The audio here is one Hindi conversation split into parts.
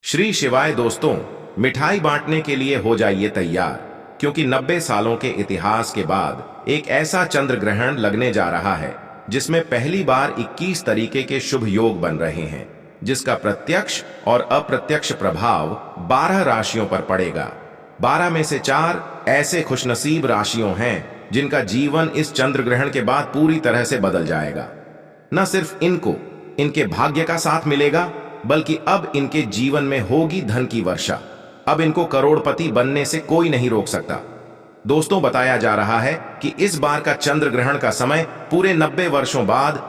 श्री शिवाय दोस्तों, मिठाई बांटने के लिए हो जाइए तैयार, क्योंकि 90 सालों के इतिहास के बाद एक ऐसा चंद्र ग्रहण लगने जा रहा है जिसमें पहली बार 21 तरीके के शुभ योग बन रहे हैं, जिसका प्रत्यक्ष और अप्रत्यक्ष प्रभाव 12 राशियों पर पड़ेगा। 12 में से 4 ऐसे खुशनसीब राशियों हैं जिनका जीवन इस चंद्र ग्रहण के बाद पूरी तरह से बदल जाएगा। न सिर्फ इनको इनके भाग्य का साथ मिलेगा, बल्कि अब इनके जीवन में होगी धन की वर्षा। अब इनको करोड़पति बनने से कोई नहीं रोक सकता। दोस्तों, बताया जा रहा है कि इस बार का चंद्र ग्रहण का समय पूरे 90 वर्षों बाद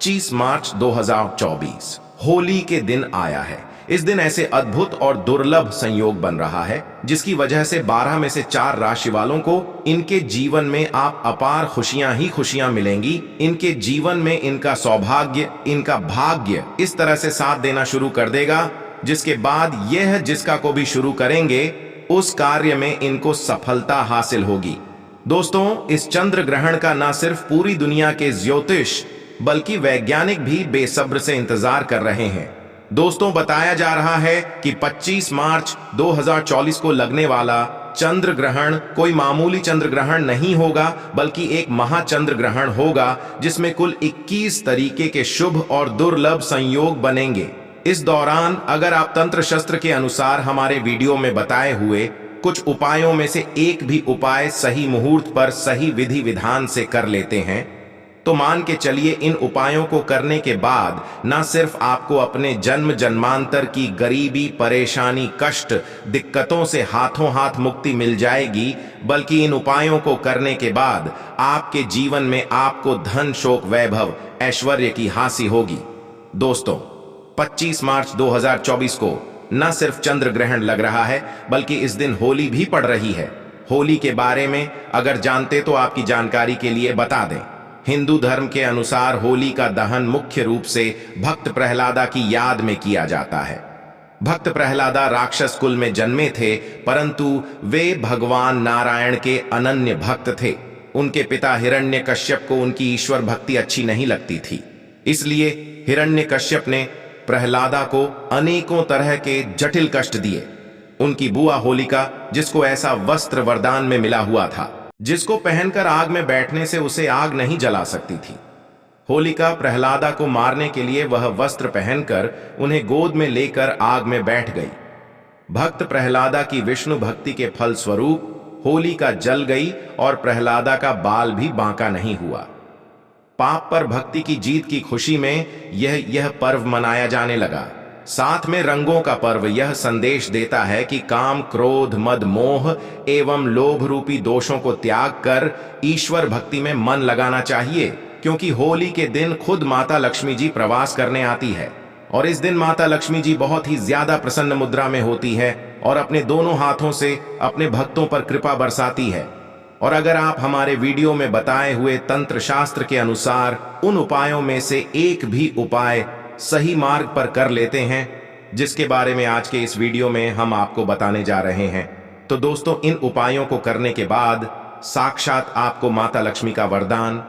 25 मार्च 2024 होली के दिन आया है। इस दिन ऐसे अद्भुत और दुर्लभ संयोग बन रहा है जिसकी वजह से 12 में से 4 राशि वालों को इनके जीवन में आप अपार खुशियां ही खुशियां मिलेंगी। इनके जीवन में इनका सौभाग्य, इनका भाग्य इस तरह से साथ देना शुरू कर देगा, जिसके बाद यह जिसका को भी शुरू करेंगे उस कार्य में इनको सफलता हासिल होगी। दोस्तों, इस चंद्र ग्रहण का न सिर्फ पूरी दुनिया के ज्योतिष बल्कि वैज्ञानिक भी बेसब्र से इंतजार कर रहे हैं। दोस्तों, बताया जा रहा है कि 25 मार्च 2024 को लगने वाला चंद्र ग्रहण कोई मामूली चंद्र ग्रहण नहीं होगा, बल्कि एक महाचंद्र ग्रहण होगा जिसमें कुल 21 तरीके के शुभ और दुर्लभ संयोग बनेंगे। इस दौरान अगर आप तंत्र शस्त्र के अनुसार हमारे वीडियो में बताए हुए कुछ उपायों में से एक भी उपाय सही मुहूर्त पर सही विधि विधान से कर लेते हैं, तो मान के चलिए इन उपायों को करने के बाद न सिर्फ आपको अपने जन्म जन्मांतर की गरीबी, परेशानी, कष्ट, दिक्कतों से हाथों हाथ मुक्ति मिल जाएगी, बल्कि इन उपायों को करने के बाद आपके जीवन में आपको धन, शोक, वैभव, ऐश्वर्य की हासिल होगी। दोस्तों, 25 मार्च 2024 को न सिर्फ चंद्र ग्रहण लग रहा है, बल्कि इस दिन होली भी पड़ रही है। होली के बारे में अगर जानते तो आपकी जानकारी के लिए बता दें। हिंदू धर्म के अनुसार होली का दहन मुख्य रूप से भक्त प्रहलादा की याद में किया जाता है। भक्त प्रहलादा राक्षस कुल में जन्मे थे, परंतु वे भगवान नारायण के अनन्य भक्त थे। उनके पिता हिरण्यकश्यप को उनकी ईश्वर भक्ति अच्छी नहीं लगती थी, इसलिए हिरण्यकश्यप ने प्रहलादा को अनेकों तरह के जटिल कष्ट दिए। उनकी बुआ होलिका, जिसको ऐसा वस्त्र वरदान में मिला हुआ था जिसको पहनकर आग में बैठने से उसे आग नहीं जला सकती थी, होलिका प्रहलादा को मारने के लिए वह वस्त्र पहनकर उन्हें गोद में लेकर आग में बैठ गई। भक्त प्रहलादा की विष्णु भक्ति के फल स्वरूप होलिका जल गई और प्रहलादा का बाल भी बांका नहीं हुआ। पाप पर भक्ति की जीत की खुशी में यह पर्व मनाया जाने लगा। साथ में रंगों का पर्व यह संदेश देता है कि काम, क्रोध, मद, मोह एवं लोभ रूपी दोषों को त्याग कर ईश्वर भक्ति में मन लगाना चाहिए, क्योंकि होली के दिन खुद माता लक्ष्मी जी प्रवास करने आती है और इस दिन माता लक्ष्मी जी बहुत ही ज्यादा प्रसन्न मुद्रा में होती है और अपने दोनों हाथों से अपने भक्तों पर कृपा बरसाती है। और अगर आप हमारे वीडियो में बताए हुए तंत्र शास्त्र के अनुसार उन उपायों में से एक भी उपाय सही मार्ग पर कर लेते हैं, जिसके बारे में आज के इस वीडियो में हम आपको बताने जा रहे हैं, तो दोस्तों, इन उपायों को करने के बाद साक्षात आपको माता लक्ष्मी का वरदान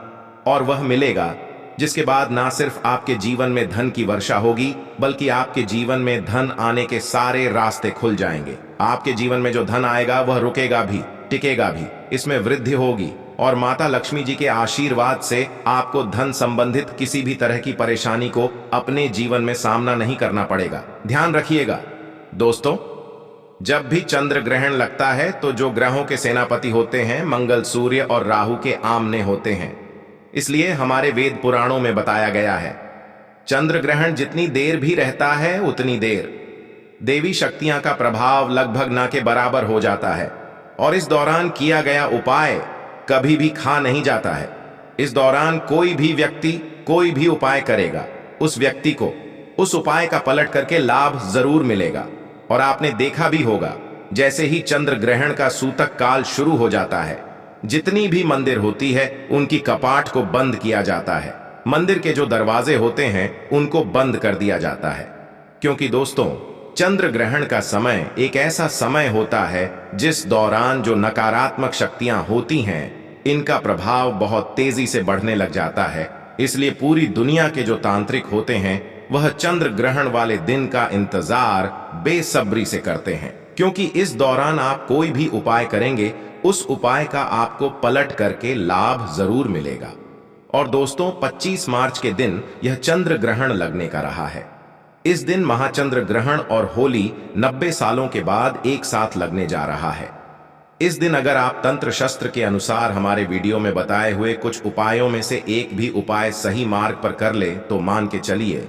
और वह मिलेगा, जिसके बाद ना सिर्फ आपके जीवन में धन की वर्षा होगी, बल्कि आपके जीवन में धन आने के सारे रास्ते खुल जाएंगे। आपके जीवन में जो धन आएगा वह रुकेगा भी, टिकेगा भी, इसमें वृद्धि होगी और माता लक्ष्मी जी के आशीर्वाद से आपको धन संबंधित किसी भी तरह की परेशानी को अपने जीवन में सामना नहीं करना पड़ेगा। ध्यान रखिएगा दोस्तों, जब भी चंद्र ग्रहण लगता है तो जो ग्रहों के सेनापति होते हैं मंगल, सूर्य और राहु के आमने होते हैं। इसलिए हमारे वेद पुराणों में बताया गया है, चंद्र ग्रहण जितनी देर भी रहता है उतनी देर देवी शक्तियां का प्रभाव लगभग ना के बराबर हो जाता है और इस दौरान किया गया उपाय कभी भी खा नहीं जाता है। इस दौरान कोई भी व्यक्ति कोई भी उपाय करेगा, उस व्यक्ति को उस उपाय का पलट करके लाभ जरूर मिलेगा। और आपने देखा भी होगा, जैसे ही चंद्र ग्रहण का सूतक काल शुरू हो जाता है, जितनी भी मंदिर होती है उनकी कपाट को बंद किया जाता है। मंदिर के जो दरवाजे होते हैं उनको बंद कर दिया जाता है, क्योंकि दोस्तों, चंद्र ग्रहण का समय एक ऐसा समय होता है जिस दौरान जो नकारात्मक शक्तियां होती हैं इनका प्रभाव बहुत तेजी से बढ़ने लग जाता है। इसलिए पूरी दुनिया के जो तांत्रिक होते हैं वह चंद्र ग्रहण वाले दिन का इंतजार बेसब्री से करते हैं, क्योंकि इस दौरान आप कोई भी उपाय करेंगे उस उपाय का आपको पलट करके लाभ जरूर मिलेगा। और दोस्तों 25 मार्च के दिन यह चंद्र ग्रहण लगने का रहा है। इस दिन महाचंद्र ग्रहण और होली 90 सालों के बाद एक साथ लगने जा रहा है। इस दिन अगर आप तंत्र शस्त्र के अनुसार हमारे वीडियो में बताए हुए कुछ उपायों में से एक भी उपाय सही मार्ग पर कर ले तो मान के चलिए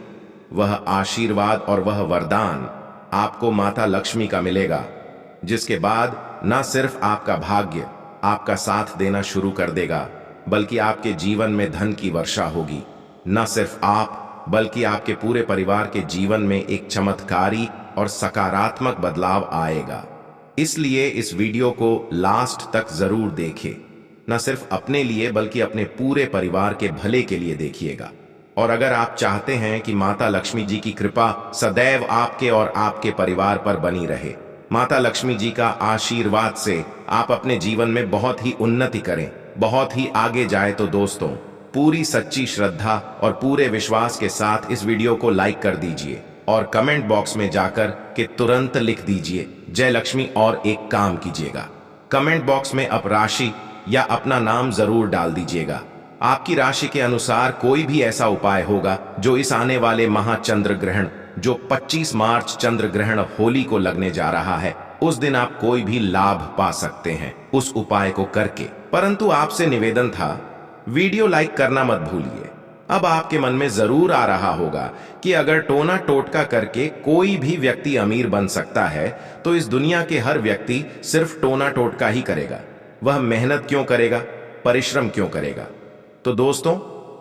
वह आशीर्वाद और वह वरदान आपको माता लक्ष्मी का मिलेगा, जिसके बाद न सिर्फ आपका भाग्य आपका साथ देना शुरू कर देगा, बल्कि आपके जीवन में धन की वर्षा होगी। न सिर्फ आप बल्कि आपके पूरे परिवार के जीवन में एक चमत्कारी और सकारात्मक बदलाव आएगा। इसलिए इस वीडियो को लास्ट तक जरूर देखें। न सिर्फ अपने लिए बल्कि अपने पूरे परिवार के भले के लिए देखिएगा। और अगर आप चाहते हैं कि माता लक्ष्मी जी की कृपा सदैव आपके और आपके परिवार पर बनी रहे, माता लक्ष्मी जी का आशीर्वाद से आप अपने जीवन में बहुत ही उन्नति करें, बहुत ही आगे जाए, तो दोस्तों पूरी सच्ची श्रद्धा और पूरे विश्वास के साथ इस वीडियो को लाइक कर दीजिए और कमेंट बॉक्स में जाकर के तुरंत लिख दीजिए जय लक्ष्मी। और एक काम कीजिएगा, कमेंट बॉक्स में अब राशि या अपना नाम जरूर डाल दीजिएगा। आपकी राशि के अनुसार कोई भी ऐसा उपाय होगा जो इस आने वाले महाचंद्र ग्रहण जो 25 मार्च चंद्र ग्रहण होली को लगने जा रहा है, उस दिन आप कोई भी लाभ पा सकते हैं उस उपाय को करके। परंतु आपसे निवेदन था, वीडियो लाइक करना मत भूलिए। अब आपके मन में जरूर आ रहा होगा कि अगर टोना टोटका करके कोई भी व्यक्ति अमीर बन सकता है तो इस दुनिया के हर व्यक्ति सिर्फ टोना टोटका ही करेगा, वह मेहनत क्यों करेगा, परिश्रम क्यों करेगा। तो दोस्तों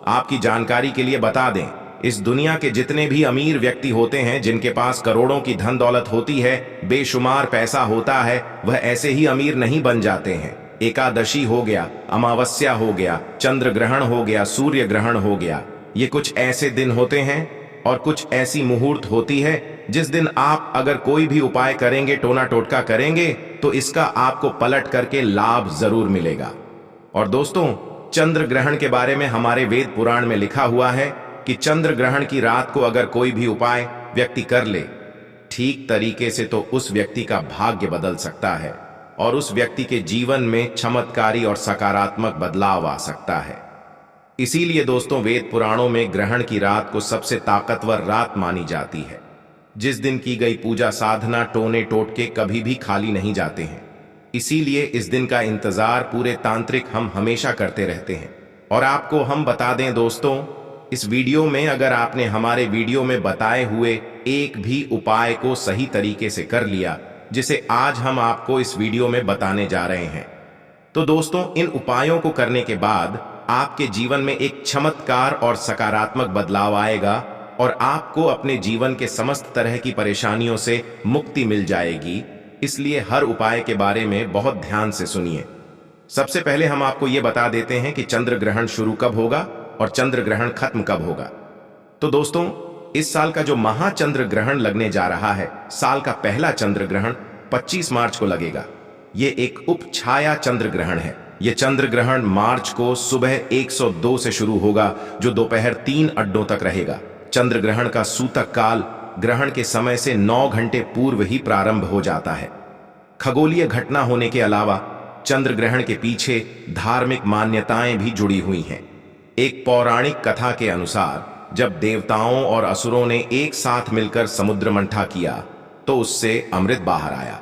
आपकी जानकारी के लिए बता दें, इस दुनिया के जितने भी अमीर व्यक्ति होते हैं, जिनके पास करोड़ों की धन दौलत होती है, बेशुमार पैसा होता है, वह ऐसे ही अमीर नहीं बन जाते हैं। एकादशी हो गया, अमावस्या हो गया, चंद्र ग्रहण हो गया, सूर्य ग्रहण हो गया, ये कुछ ऐसे दिन होते हैं और कुछ ऐसी मुहूर्त होती है जिस दिन आप अगर कोई भी उपाय करेंगे, टोना टोटका करेंगे, तो इसका आपको पलट करके लाभ जरूर मिलेगा। और दोस्तों चंद्र ग्रहण के बारे में हमारे वेद पुराण में लिखा हुआ है कि चंद्र ग्रहण की रात को अगर कोई भी उपाय व्यक्ति कर ले ठीक तरीके से तो उस व्यक्ति का भाग्य बदल सकता है और उस व्यक्ति के जीवन में चमत्कारी और सकारात्मक बदलाव आ सकता है। इसीलिए दोस्तों वेद पुराणों में ग्रहण की रात को सबसे ताकतवर रात मानी जाती है, जिस दिन की गई पूजा साधना टोने टोटके कभी भी खाली नहीं जाते हैं। इसीलिए इस दिन का इंतजार पूरे तांत्रिक हम हमेशा करते रहते हैं। और आपको हम बता दें दोस्तों, इस वीडियो में अगर आपने हमारे वीडियो में बताए हुए एक भी उपाय को सही तरीके से कर लिया, जिसे आज हम आपको इस वीडियो में बताने जा रहे हैं, तो दोस्तों इन उपायों को करने के बाद आपके जीवन में एक चमत्कार और सकारात्मक बदलाव आएगा और आपको अपने जीवन के समस्त तरह की परेशानियों से मुक्ति मिल जाएगी। इसलिए हर उपाय के बारे में बहुत ध्यान से सुनिए। सबसे पहले हम आपको ये बता देते हैं कि चंद्र ग्रहण शुरू कब होगा और चंद्र ग्रहण खत्म कब होगा। तो दोस्तों इस साल का जो महाचंद्र ग्रहण लगने जा रहा है, साल का पहला चंद्र ग्रहण 25 मार्च को लगेगा। ये एक उप छाया चंद्र ग्रहण है। ये चंद्र ग्रहण मार्च को सुबह 102 से शुरू होगा, जो दोपहर 3 अड्डों तक रहेगा। चंद्र ग्रहण का सूतक काल ग्रहण के समय से 9 घंटे पूर्व ही प्रारंभ हो जाता है। खगोलीय घटना होने के अलावा चंद्र ग्रहण के पीछे धार्मिक मान्यताएं भी जुड़ी हुई हैं। एक पौराणिक कथा के अनुसार जब देवताओं और असुरों ने एक साथ मिलकर समुद्र मंथा किया तो उससे अमृत बाहर आया।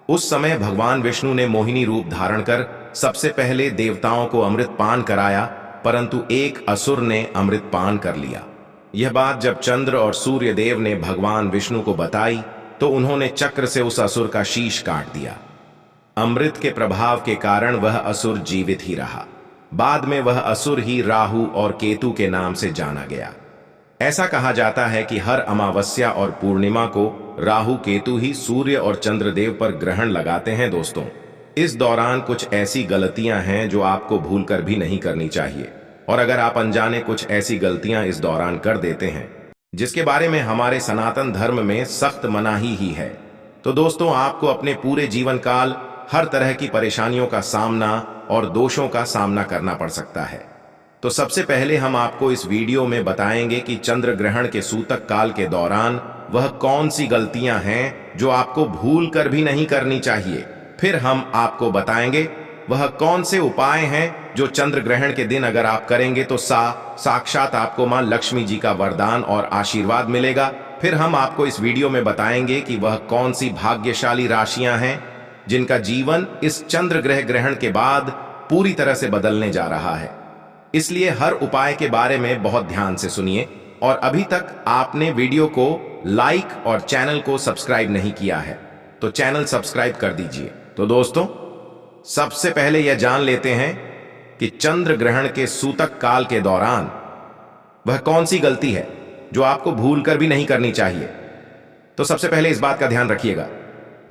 उस समय भगवान विष्णु ने मोहिनी रूप धारण कर सबसे पहले देवताओं को अमृत पान कराया, परंतु एक असुर ने अमृत पान कर लिया। यह बात जब चंद्र और सूर्य देव ने भगवान विष्णु को बताई तो उन्होंने चक्र से उस असुर का शीश काट दिया। अमृत के प्रभाव के कारण वह असुर जीवित ही रहा। बाद में वह असुर ही राहु और केतु के नाम से जाना गया। ऐसा कहा जाता है कि हर अमावस्या और पूर्णिमा को राहु केतु ही सूर्य और चंद्रदेव पर ग्रहण लगाते हैं। दोस्तों इस दौरान कुछ ऐसी गलतियां हैं जो आपको भूलकर भी नहीं करनी चाहिए, और अगर आप अनजाने कुछ ऐसी गलतियां इस दौरान कर देते हैं जिसके बारे में हमारे सनातन धर्म में सख्त मनाही ही है, तो दोस्तों आपको अपने पूरे जीवन काल हर तरह की परेशानियों का सामना और दोषों का सामना करना पड़ सकता है। तो सबसे पहले हम आपको इस वीडियो में बताएंगे कि चंद्र ग्रहण के सूतक काल के दौरान वह कौन सी गलतियां हैं जो आपको भूल कर भी नहीं करनी चाहिए। फिर हम आपको बताएंगे वह कौन से उपाय हैं जो चंद्र ग्रहण के दिन अगर आप करेंगे तो साक्षात आपको मां लक्ष्मी जी का वरदान और आशीर्वाद मिलेगा। फिर हम आपको इस वीडियो में बताएंगे कि वह कौन सी भाग्यशाली राशियां हैं जिनका जीवन इस चंद्र ग्रहण के बाद पूरी तरह से बदलने जा रहा है। इसलिए हर उपाय के बारे में बहुत ध्यान से सुनिए। और अभी तक आपने वीडियो को लाइक और चैनल को सब्सक्राइब नहीं किया है तो चैनल सब्सक्राइब कर दीजिए। तो दोस्तों, सबसे पहले यह जान लेते हैं कि चंद्र ग्रहण के सूतक काल के दौरान वह कौन सी गलती है जो आपको भूल कर भी नहीं करनी चाहिए। तो सबसे पहले इस बात का ध्यान रखिएगा,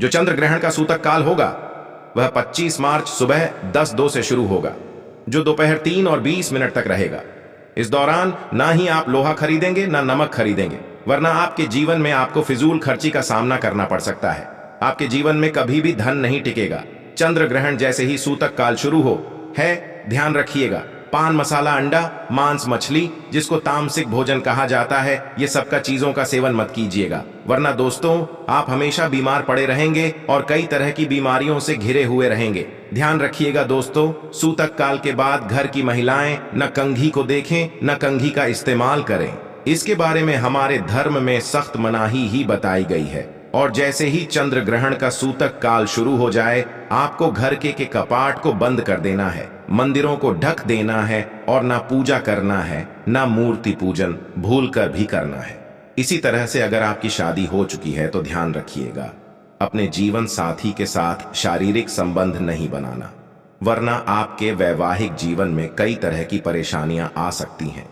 जो चंद्र ग्रहण का सूतक काल होगा वह 25 मार्च सुबह 10:02 से शुरू होगा, जो दोपहर 3:20 तक रहेगा। इस दौरान ना ही आप लोहा खरीदेंगे ना नमक खरीदेंगे, वरना आपके जीवन में आपको फिजूल खर्ची का सामना करना पड़ सकता है। आपके जीवन में कभी भी धन नहीं टिकेगा। चंद्र ग्रहण जैसे ही सूतक काल शुरू हो है, ध्यान रखिएगा, पान मसाला, अंडा, मांस, मछली, जिसको तामसिक भोजन कहा जाता है, ये सब का चीजों का सेवन मत कीजिएगा, वरना दोस्तों आप हमेशा बीमार पड़े रहेंगे और कई तरह की बीमारियों से घिरे हुए रहेंगे। ध्यान रखिएगा दोस्तों, सूतक काल के बाद घर की महिलाएं न कंघी को देखें न कंघी का इस्तेमाल करें। इसके बारे में हमारे धर्म में सख्त मनाही ही बताई गई है। और जैसे ही चंद्र ग्रहण का सूतक काल शुरू हो जाए, आपको घर के कपाट को बंद कर देना है, मंदिरों को ढक देना है और ना पूजा करना है, ना मूर्ति पूजन भूल कर भी करना है। इसी तरह से अगर आपकी शादी हो चुकी है तो ध्यान रखिएगा, अपने जीवन साथी के साथ शारीरिक संबंध नहीं बनाना, वरना आपके वैवाहिक जीवन में कई तरह की परेशानियां आ सकती हैं।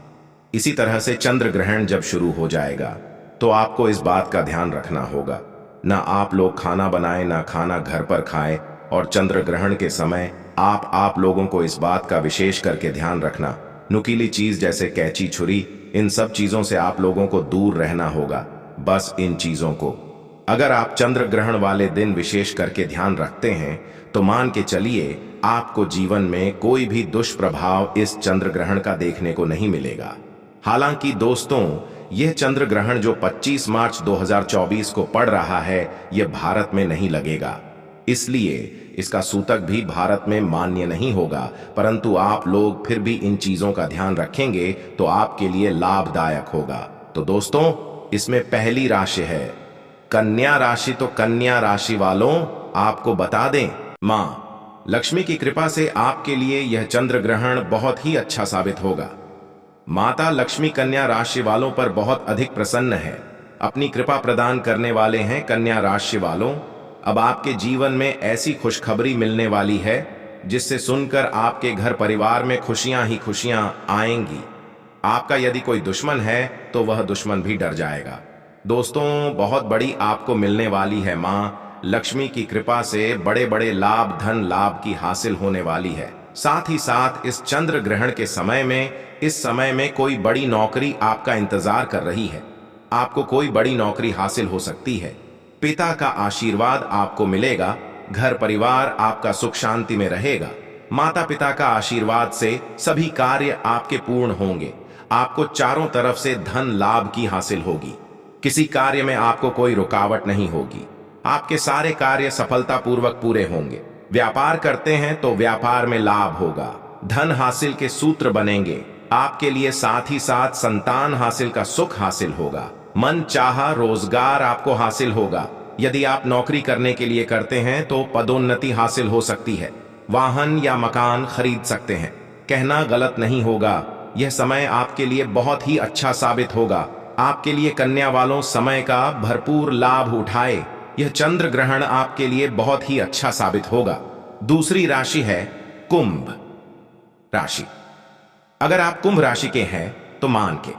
इसी तरह से चंद्र ग्रहण जब शुरू हो जाएगा तो आपको इस बात का ध्यान रखना होगा, ना आप लोग खाना बनाएं ना खाना घर पर खाएं। और चंद्र ग्रहण के समय आप लोगों को इस बात का विशेष करके ध्यान रखना, नुकीली चीज जैसे कैंची, छुरी, इन सब चीजों से आप लोगों को दूर रहना होगा। बस इन चीजों को अगर आप चंद्र ग्रहण वाले दिन विशेष करके ध्यान रखते हैं तो मान के चलिए आपको जीवन में कोई भी दुष्प्रभाव इस चंद्र ग्रहण का देखने को नहीं मिलेगा। हालांकि दोस्तों, यह चंद्र ग्रहण जो 25 मार्च 2024 को पड़ रहा है, यह भारत में नहीं लगेगा, इसलिए इसका सूतक भी भारत में मान्य नहीं होगा। परंतु आप लोग फिर भी इन चीजों का ध्यान रखेंगे तो आपके लिए लाभदायक होगा। तो दोस्तों, इसमें पहली राशि है कन्या राशि। तो कन्या राशि वालों, आपको बता दें, मां लक्ष्मी की कृपा से आपके लिए यह चंद्र ग्रहण बहुत ही अच्छा साबित होगा। माता लक्ष्मी कन्या राशि वालों पर बहुत अधिक प्रसन्न है, अपनी कृपा प्रदान करने वाले हैं। कन्या राशि वालों, अब आपके जीवन में ऐसी खुशखबरी मिलने वाली है जिससे सुनकर आपके घर परिवार में खुशियां ही खुशियां आएंगी। आपका यदि कोई दुश्मन है तो वह दुश्मन भी डर जाएगा। दोस्तों, बहुत बड़ी आपको मिलने वाली है, मां लक्ष्मी की कृपा से बड़े बड़े लाभ, धन लाभ की हासिल होने वाली है। साथ ही साथ इस चंद्र ग्रहण के समय में, इस समय में कोई बड़ी नौकरी आपका इंतजार कर रही है, आपको कोई बड़ी नौकरी हासिल हो सकती है। पिता का आशीर्वाद आपको मिलेगा, घर परिवार आपका सुख शांति में रहेगा। माता पिता का आशीर्वाद से सभी कार्य आपके पूर्ण होंगे। आपको चारों तरफ से धन लाभ की हासिल होगी, किसी कार्य में आपको कोई रुकावट नहीं होगी, आपके सारे कार्य सफलतापूर्वक पूरे होंगे। व्यापार करते हैं तो व्यापार में लाभ होगा, धन हासिल के सूत्र बनेंगे आपके लिए। साथ ही साथ संतान हासिल का सुख हासिल होगा, मन चाहा रोजगार आपको हासिल होगा। यदि आप नौकरी करने के लिए करते हैं तो पदोन्नति हासिल हो सकती है, वाहन या मकान खरीद सकते हैं। कहना गलत नहीं होगा, यह समय आपके लिए बहुत ही अच्छा साबित होगा। आपके लिए कन्या वालों, समय का भरपूर लाभ उठाए, यह चंद्र ग्रहण आपके लिए बहुत ही अच्छा साबित होगा। दूसरी राशि है कुंभ राशि। अगर आप कुंभ राशि के हैं तो मान के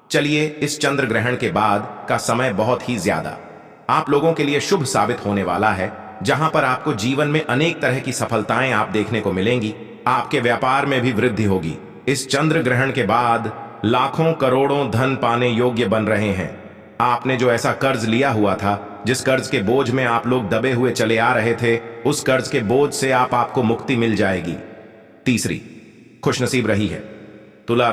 चलिए, इस चंद्र ग्रहण के बाद का समय बहुत ही ज्यादा आप लोगों के लिए शुभ साबित होने वाला है, जहां पर आपको जीवन में अनेक तरह की सफलताएं आप देखने को मिलेंगी। आपके व्यापार में भी वृद्धि होगी। इस चंद्र ग्रहण के बाद लाखों करोड़ों धन पाने योग्य बन रहे हैं। आपने जो ऐसा कर्ज लिया हुआ था, जिस कर्ज के बोझ में आप लोग दबे हुए चले आ रहे थे, उस कर्ज के बोझ से आपको मुक्ति मिल जाएगी। तीसरी खुशनसीब रही है तुला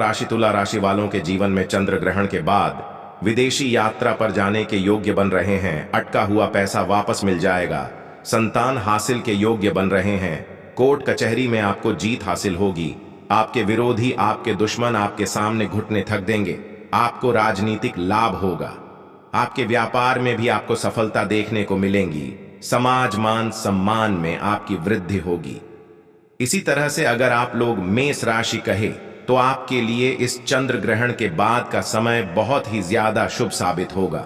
राशि वालों के जीवन में चंद्र ग्रहण के बाद विदेशी यात्रा पर जाने के योग्य बन रहे हैं। अटका हुआ पैसा वापस मिल जाएगा। संतान हासिल के योग्य बन रहे हैं। कोर्ट कचहरी में आपको जीत हासिल होगी। आपके विरोधी, आपके दुश्मन आपके सामने घुटने थक देंगे। आपको राजनीतिक लाभ होगा। आपके व्यापार में भी आपको सफलता देखने को मिलेंगी। समाज मान सम्मान में आपकी वृद्धि होगी। इसी तरह से अगर आप लोग मेष राशि कहे तो आपके लिए इस चंद्र ग्रहण के बाद का समय बहुत ही ज्यादा शुभ साबित होगा,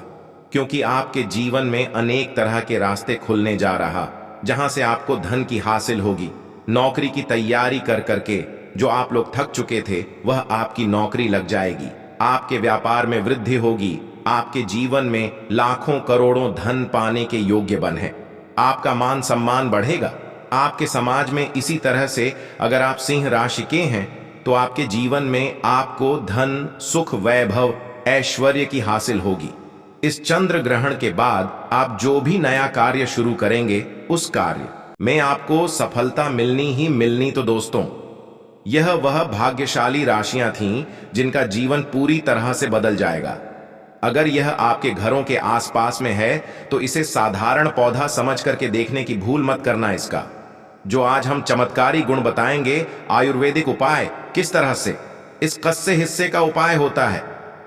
क्योंकि आपके जीवन में अनेक तरह के रास्ते खुलने जा रहा, जहां से आपको धन की हासिल होगी। नौकरी की तैयारी कर करके जो आप लोग थक चुके थे, वह आपकी नौकरी लग जाएगी। आपके व्यापार में वृद्धि होगी। आपके जीवन में लाखों करोड़ों धन पाने के योग्य बन है। आपका मान सम्मान बढ़ेगा। आपके समाज में इसी तरह से अगर आप सिंह राशि के हैं तो आपके जीवन में आपको धन, सुख, वैभव, ऐश्वर्य की हासिल होगी। इस चंद्र ग्रहण के बाद आप जो भी नया कार्य शुरू करेंगे, उस कार्य में आपको सफलता मिलनी ही मिलनी। तो दोस्तों, यह वह भाग्यशाली राशियां थीं जिनका जीवन पूरी तरह से बदल जाएगा। अगर यह आपके घरों के आसपास में है तो इसे साधारण पौधा समझ करके देखने की भूल मत करना। इसका जो आज हम चमत्कारी गुण बताएंगे, आयुर्वेदिक उपाय किस तरह से इस कस्से हिस्से का उपाय होता है,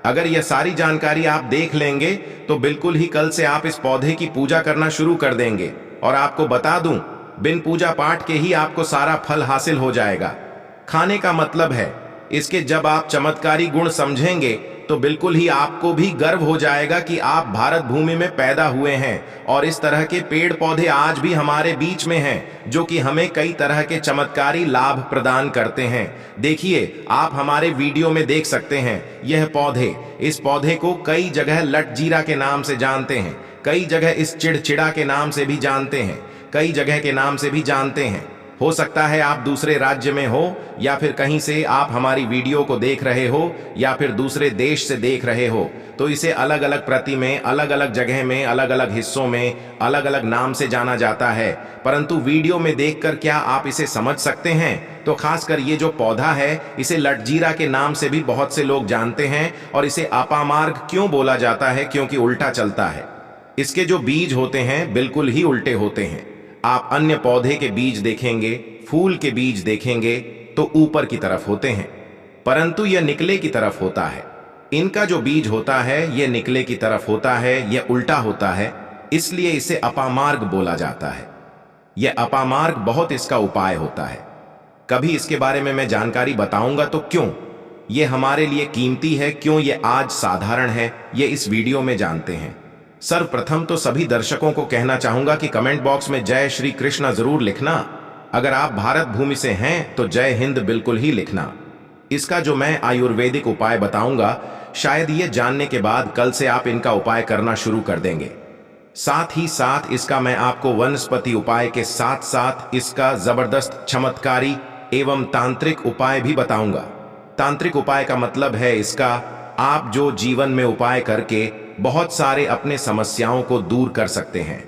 अगर यह सारी जानकारी आप देख लेंगे तो बिल्कुल ही कल से आप इस पौधे की पूजा करना शुरू कर देंगे। और आपको बता दूं, बिन पूजा पाठ के ही आपको सारा फल हासिल हो जाएगा। खाने का मतलब है इसके जब आप चमत्कारी गुण समझेंगे तो बिल्कुल ही आपको भी गर्व हो जाएगा कि आप भारत भूमि में पैदा हुए हैं और इस तरह के पेड़ पौधे आज भी हमारे बीच में हैं, जो कि हमें कई तरह के चमत्कारी लाभ प्रदान करते हैं। देखिए, आप हमारे वीडियो में देख सकते हैं यह पौधे। इस पौधे को कई जगह लटजीरा के नाम से जानते हैं, कई जगह इस चिड़चिड़ा के नाम से भी जानते हैं, कई जगह के नाम से भी जानते हैं। हो सकता है आप दूसरे राज्य में हो या फिर कहीं से आप हमारी वीडियो को देख रहे हो या फिर दूसरे देश से देख रहे हो, तो इसे अलग अलग प्रति में, अलग अलग जगह में, अलग अलग हिस्सों में अलग अलग नाम से जाना जाता है। परंतु वीडियो में देखकर क्या आप इसे समझ सकते हैं? तो खासकर ये जो पौधा है, इसे लटजीरा के नाम से भी बहुत से लोग जानते हैं। और इसे अपामार्ग क्यों बोला जाता है? क्योंकि उल्टा चलता है। इसके जो बीज होते हैं बिल्कुल ही उल्टे होते हैं। आप अन्य पौधे के बीज देखेंगे, फूल के बीज देखेंगे तो ऊपर की तरफ होते हैं, परंतु यह निकले की तरफ होता है। इनका जो बीज होता है यह निकले की तरफ होता है, यह उल्टा होता है, इसलिए इसे अपामार्ग बोला जाता है। यह अपामार्ग बहुत इसका उपाय होता है। कभी इसके बारे में मैं जानकारी बताऊंगा। तो क्यों यह हमारे लिए कीमती है, क्यों यह आज साधारण है, यह इस वीडियो में जानते हैं। सर्वप्रथम तो सभी दर्शकों को कहना चाहूंगा कि कमेंट बॉक्स में जय श्री कृष्णा जरूर लिखना। अगर आप भारत भूमि से हैं तो जय हिंद बिल्कुल ही लिखना। इसका जो मैं आयुर्वेदिक उपाय बताऊंगा, शायद ये जानने के बाद कल से आप इनका उपाय करना शुरू कर देंगे। साथ ही साथ इसका मैं आपको वनस्पति उपाय के साथ साथ इसका जबरदस्त चमत्कारी एवं तांत्रिक उपाय भी बताऊंगा। तांत्रिक उपाय का मतलब है इसका आप जो जीवन में उपाय करके बहुत सारे अपने समस्याओं को दूर कर सकते हैं।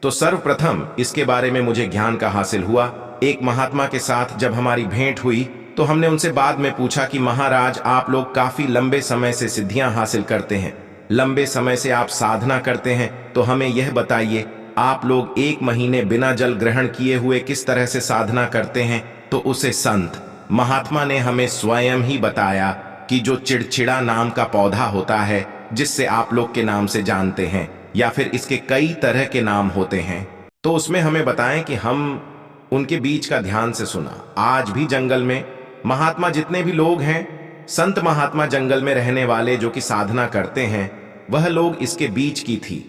तो सर्वप्रथम इसके बारे में मुझे ज्ञान का हासिल हुआ। एक महात्मा के साथ जब हमारी भेंट हुई तो हमने उनसे बाद में पूछा कि महाराज, आप लोग काफी लंबे समय से सिद्धियां हासिल करते हैं, लंबे समय से आप साधना करते हैं, तो हमें यह बताइए आप लोग 1 महीने बिना जल ग्रहण किए हुए किस तरह से साधना करते हैं? तो उसे संत महात्मा ने हमें स्वयं ही बताया कि जो चिड़चिड़ा नाम का पौधा होता है, जिससे आप लोग के नाम से जानते हैं, या फिर इसके कई तरह के नाम होते हैं, तो उसमें हमें बताएं कि हम उनके बीच का ध्यान से सुना। आज भी जंगल में महात्मा जितने भी लोग हैं, संत महात्मा जंगल में रहने वाले जो कि साधना करते हैं, वह लोग इसके बीज की थी।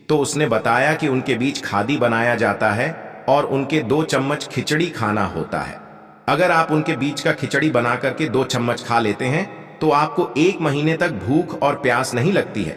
तो उसने बताया कि उनके बीच खादी बनाया जाता है और उनके 2 चम्मच खिचड़ी खाना होता है। अगर आप उनके बीज का खिचड़ी बना करके 2 चम्मच खा लेते हैं तो आपको 1 महीने तक भूख और प्यास नहीं लगती है।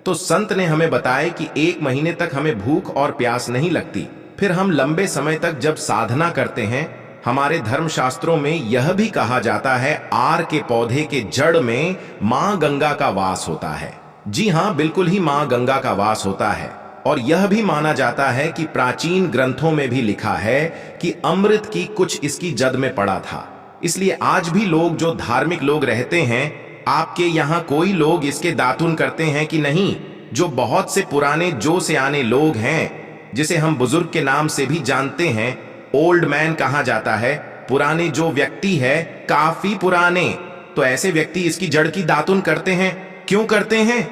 तो संत ने हमें बताया कि 1 महीने तक हमें भूख और प्यास नहीं लगती। फिर हम लंबे समय तक जब साधना करते हैं, हमारे धर्मशास्त्रों में यह भी कहा जाता है आर के पौधे के जड़ में मां गंगा का वास होता है। जी हां, बिल्कुल ही मां गंगा का वास होता है। और यह भी माना जाता है कि प्राचीन ग्रंथों में भी लिखा है कि अमृत की कुछ इसकी जद में पड़ा था। इसलिए आज भी लोग जो धार्मिक लोग रहते हैं, आपके यहाँ कोई लोग इसके दातुन करते हैं कि नहीं? जो बहुत से पुराने जो से आने लोग हैं, जिसे हम बुजुर्ग के नाम से भी जानते हैं, ओल्ड मैन कहा जाता है, पुराने जो व्यक्ति है, काफी पुराने, तो ऐसे व्यक्ति इसकी जड़ की दातुन करते हैं। क्यों करते हैं?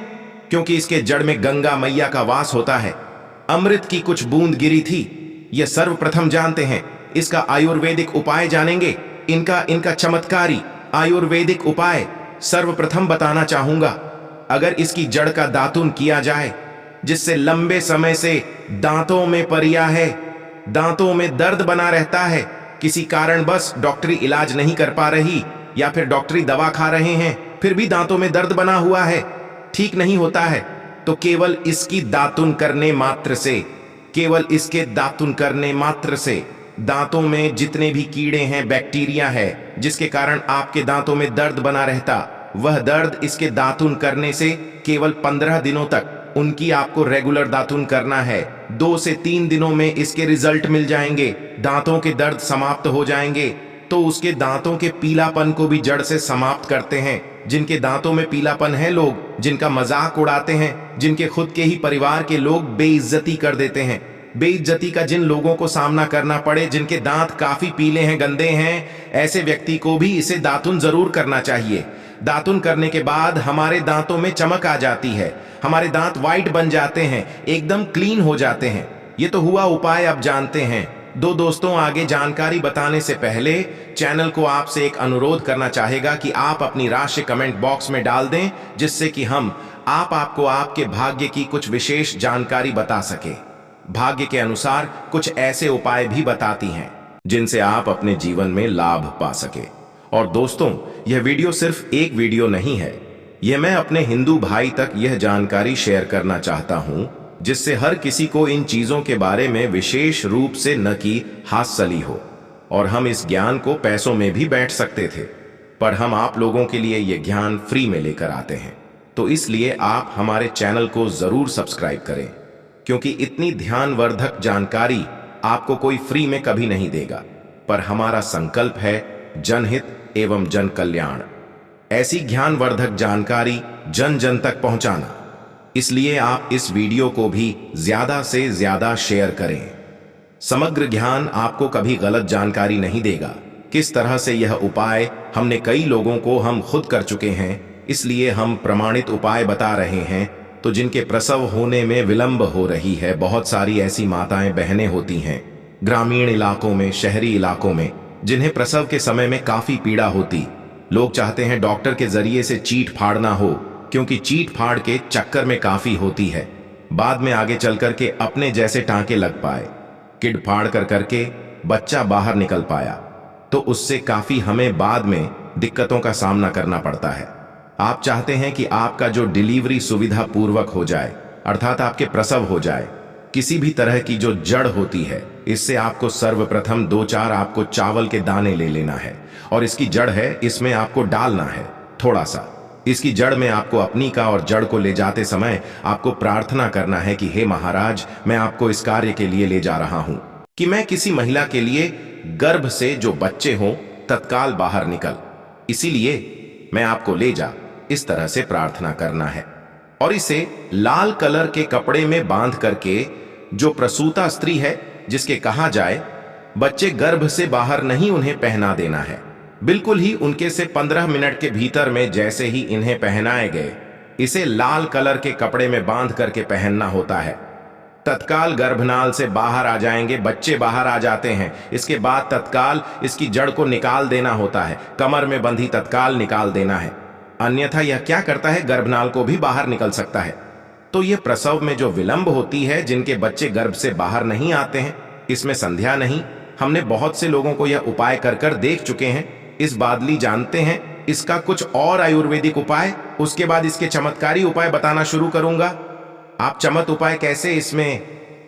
क्योंकि इसके जड़ में गंगा मैया का वास होता है। अमृत की कुछ बूंद गिरी थी, यह सर्वप्रथम जानते हैं। इसका आयुर्वेदिक उपाय जानेंगे। इनका चमत्कारी आयुर्वेदिक उपाय सर्वप्रथम बताना चाहूंगा। अगर इसकी जड़ का दातुन किया जाए, जिससे लंबे समय से दांतों में परिया है, दांतों में दर्द बना रहता है, किसी कारणवश डॉक्टरी इलाज नहीं कर पा रही या फिर डॉक्टरी दवा खा रहे हैं, फिर भी दांतों में दर्द बना हुआ है, ठीक नहीं होता है, तो केवल इसकी दातुन करने मात्र से, केवल इसके दातुन करने मात्र से दांतों में जितने भी कीड़े हैं, बैक्टीरिया है, जिसके कारण आपके दांतों में दर्द बना रहता, वह दर्द इसके दातुन करने से केवल 15 दिनों तक उनकी आपको रेगुलर दातुन करना है। 2 से 3 दिनों में इसके रिजल्ट मिल जाएंगे, दांतों के दर्द समाप्त हो जाएंगे। तो उसके दांतों के पीलापन को भी जड़ से समाप्त करते हैं। जिनके दांतों में पीलापन है, लोग जिनका मजाक उड़ाते हैं, जिनके खुद के ही परिवार के लोग बेइज्जती कर देते हैं, बेइज्जती का जिन लोगों को सामना करना पड़े, जिनके दांत काफी पीले हैं, गंदे हैं, ऐसे व्यक्ति को भी इसे दातुन जरूर करना चाहिए। दातुन करने के बाद हमारे दांतों में चमक आ जाती है, हमारे दांत वाइट बन जाते हैं, एकदम क्लीन हो जाते हैं। ये तो हुआ उपाय, अब जानते हैं। दोस्तों, आगे जानकारी बताने से पहले चैनल को आपसे एक अनुरोध करना चाहेगा कि आप अपनी राशि कमेंट बॉक्स में डाल दें, जिससे कि हम आपको आपके भाग्य की कुछ विशेष जानकारी बता सके। भाग्य के अनुसार कुछ ऐसे उपाय भी बताती हैं जिनसे आप अपने जीवन में लाभ पा सके। और दोस्तों, यह वीडियो सिर्फ एक वीडियो नहीं है, यह मैं अपने हिंदू भाई तक यह जानकारी शेयर करना चाहता हूं, जिससे हर किसी को इन चीजों के बारे में विशेष रूप से न की हास्यली हो। और हम इस ज्ञान को पैसों में भी बैठ सकते थे, पर हम आप लोगों के लिए यह ज्ञान फ्री में लेकर आते हैं। तो इसलिए आप हमारे चैनल को जरूर सब्सक्राइब करें, क्योंकि इतनी ध्यानवर्धक जानकारी आपको कोई फ्री में कभी नहीं देगा। पर हमारा संकल्प है जनहित एवं जन कल्याण, ऐसी ज्ञानवर्धक जानकारी जन जन तक पहुंचाना। इसलिए आप इस वीडियो को भी ज्यादा से ज्यादा शेयर करें। समग्र ज्ञान आपको कभी गलत जानकारी नहीं देगा। किस तरह से यह उपाय हमने कई लोगों को हम खुद कर चुके हैं, इसलिए हम प्रमाणित उपाय बता रहे हैं। तो जिनके प्रसव होने में विलंब हो रही है, बहुत सारी ऐसी माताएं बहनें होती हैं ग्रामीण इलाकों में, शहरी इलाकों में, जिन्हें प्रसव के समय में काफी पीड़ा होती। लोग चाहते हैं डॉक्टर के जरिए से चीट फाड़ना हो, क्योंकि चीट फाड़ के चक्कर में काफी होती है, बाद में आगे चल करके अपने जैसे टांके लग पाए, किड फाड़ कर करके बच्चा बाहर निकल पाया, तो उससे काफी हमें बाद में दिक्कतों का सामना करना पड़ता है। आप चाहते हैं कि आपका जो डिलीवरी सुविधा पूर्वक हो जाए, अर्थात आपके प्रसव हो जाए। किसी भी तरह की जो जड़ होती है, इससे आपको सर्वप्रथम 2-4 आपको चावल के दाने ले लेना है, और इसकी जड़ है, इसमें आपको डालना है थोड़ा सा। इसकी जड़ में आपको अपनी का और जड़ को ले जाते समय आपको प्रार्थना करना है कि हे महाराज, मैं आपको इस कार्य के लिए ले जा रहा हूं कि मैं किसी महिला के लिए गर्भ से जो बच्चे हों तत्काल बाहर निकल, इसीलिए मैं आपको ले जा, इस तरह से प्रार्थना करना है। और इसे लाल कलर के कपड़े में बांध करके जो प्रसूता स्त्री है, जिसके कहा जाए बच्चे गर्भ से बाहर नहीं, उन्हें पहना देना है। बिल्कुल ही उनके से 15 मिनट के भीतर में जैसे ही इन्हें पहनाए गए, इसे लाल कलर के कपड़े में बांध करके पहनना होता है। तत्काल गर्भनाल से बाहर आ जाएंगे, बच्चे बाहर आ जाते हैं। इसके बाद तत्काल इसकी जड़ को निकाल देना होता है, कमर में बंधी तत्काल निकाल देना है, अन्यथा यह क्या करता है, गर्भनाल को भी बाहर निकल सकता है। तो यह प्रसव में जो विलंब होती है, जिनके बच्चे गर्भ से बाहर नहीं आते हैं, इसमें संध्या नहीं। हमने बहुत से लोगों को यह उपाय कर कर देख चुके हैं। इस बादली जानते हैं इसका कुछ और आयुर्वेदिक उपाय, उसके बाद इसके चमत्कारी उपाय बताना शुरू करूंगा। आप चमत उपाय कैसे,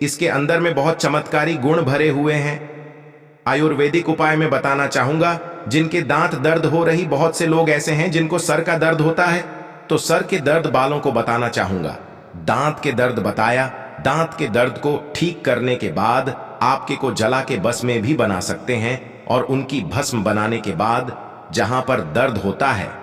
इसके अंदर में बहुत चमत्कारी गुण भरे हुए हैं। आयुर्वेदिक उपाय में बताना चाहूंगा। जिनके दांत दर्द हो रही, बहुत से लोग ऐसे हैं जिनको सर का दर्द होता है, तो सर के दर्द वालों को बताना चाहूंगा। दांत के दर्द बताया, दांत के दर्द को ठीक करने के बाद आपके को जला के बस में भी बना सकते हैं। और उनकी भस्म बनाने के बाद जहां पर दर्द होता है